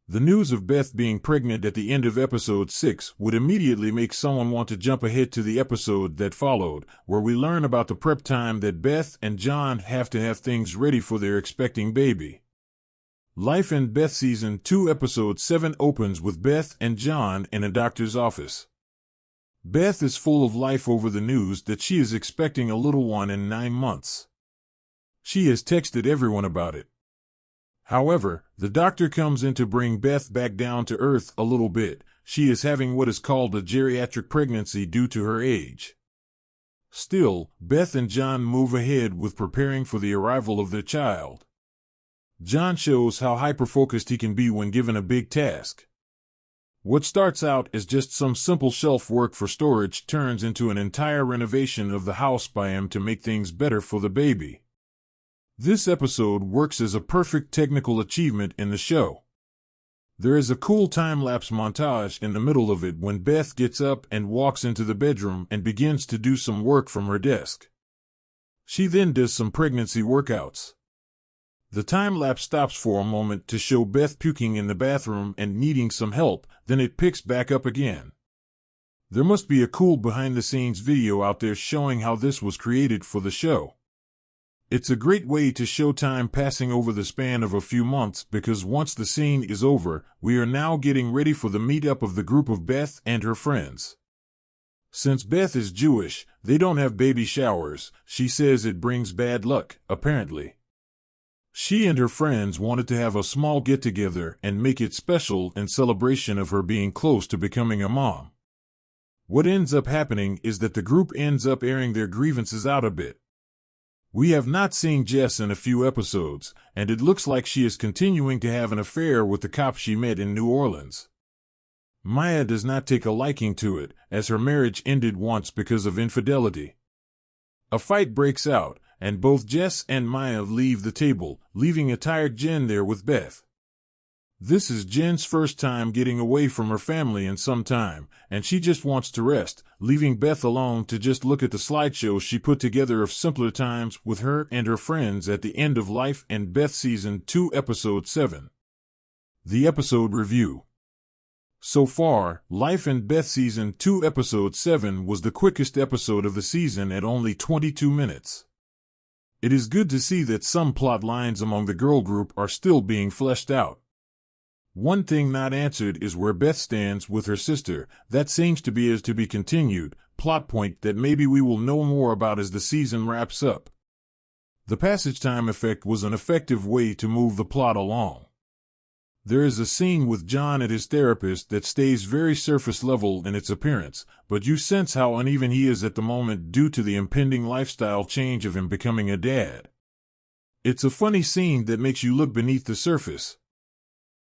The news of Beth being pregnant at the end of episode 6 would immediately make someone want to jump ahead to the episode that followed, where we learn about the prep time that Beth and John have to have things ready for their expecting baby. Life in Beth Season 2 Episode 7 opens with Beth and John in a doctor's office. Beth is full of life over the news that she is expecting a little one in 9 months. She has texted everyone about it. However, the doctor comes in to bring Beth back down to earth a little bit. She is having what is called a geriatric pregnancy due to her age. Still, Beth and John move ahead with preparing for the arrival of their child. John shows how hyper-focused he can be when given a big task. What starts out as just some simple shelf work for storage turns into an entire renovation of the house by him to make things better for the baby. This episode works as a perfect technical achievement in the show. There is a cool time-lapse montage in the middle of it when Beth gets up and walks into the bedroom and begins to do some work from her desk. She then does some pregnancy workouts. The time-lapse stops for a moment to show Beth puking in the bathroom and needing some help, then it picks back up again. There must be a cool behind-the-scenes video out there showing how this was created for the show. It's a great way to show time passing over the span of a few months because once the scene is over, we are now getting ready for the meetup of the group of Beth and her friends. Since Beth is Jewish, they don't have baby showers. She says it brings bad luck, apparently. She and her friends wanted to have a small get-together and make it special in celebration of her being close to becoming a mom. What ends up happening is that the group ends up airing their grievances out a bit. We have not seen Jess in a few episodes, and it looks like she is continuing to have an affair with the cop she met in New Orleans. Maya does not take a liking to it, as her marriage ended once because of infidelity. A fight breaks out, and both Jess and Maya leave the table, leaving a tired Jen there with Beth. This is Jen's first time getting away from her family in some time, and she just wants to rest, leaving Beth alone to just look at the slideshow she put together of simpler times with her and her friends at the end of Life in Beth Season 2 Episode 7. The episode review. So far, Life in Beth Season 2 Episode 7 was the quickest episode of the season at only 22 minutes. It is good to see that some plot lines among the girl group are still being fleshed out. One thing not answered is where Beth stands with her sister. That seems to be to be continued, plot point that maybe we will know more about as the season wraps up. The passage time effect was an effective way to move the plot along. There is a scene with John at his therapist that stays very surface level in its appearance, but you sense how uneven he is at the moment due to the impending lifestyle change of him becoming a dad. It's a funny scene that makes you look beneath the surface.